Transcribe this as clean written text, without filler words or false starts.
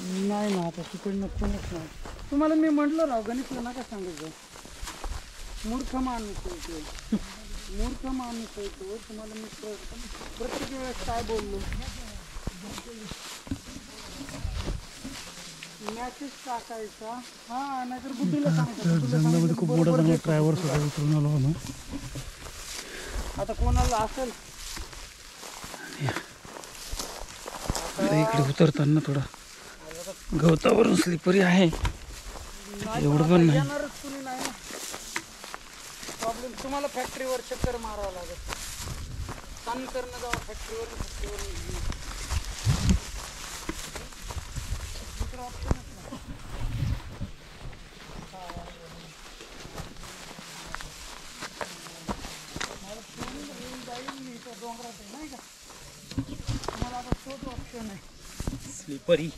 नाही ना, आता तिकडनं कोणच नाही. तुम्हाला मी म्हटलं राव, गणेशला नका सांगायचं. मूर्ख माणूस आहे तो, मूर्ख माणूस आहे तो. तुम्हाला मी प्रत्येक वेळेस काय बोललो, मॅसेज टाकायचा. हा, नाहीतर बुद्धीला सांगायचं. जंगलामध्ये खूप मोठा चांगला ड्रायव्हर सुद्धा उतरून आलो आम्ही. आता कोणाला असेल इकडे उतरताना थोडा गवतावरून स्लिपरी आहे, एवढं पण नाही. येणारच कुणी नाही ना. प्रॉब्लेम तुम्हाला फॅक्टरीवर चक्कर मारावं लागेल. काम करणं जावं फॅक्टरीवर. डोंगरात आहे नाही का, तुम्हाला आता तोच ऑप्शन आहे. स्लिपरी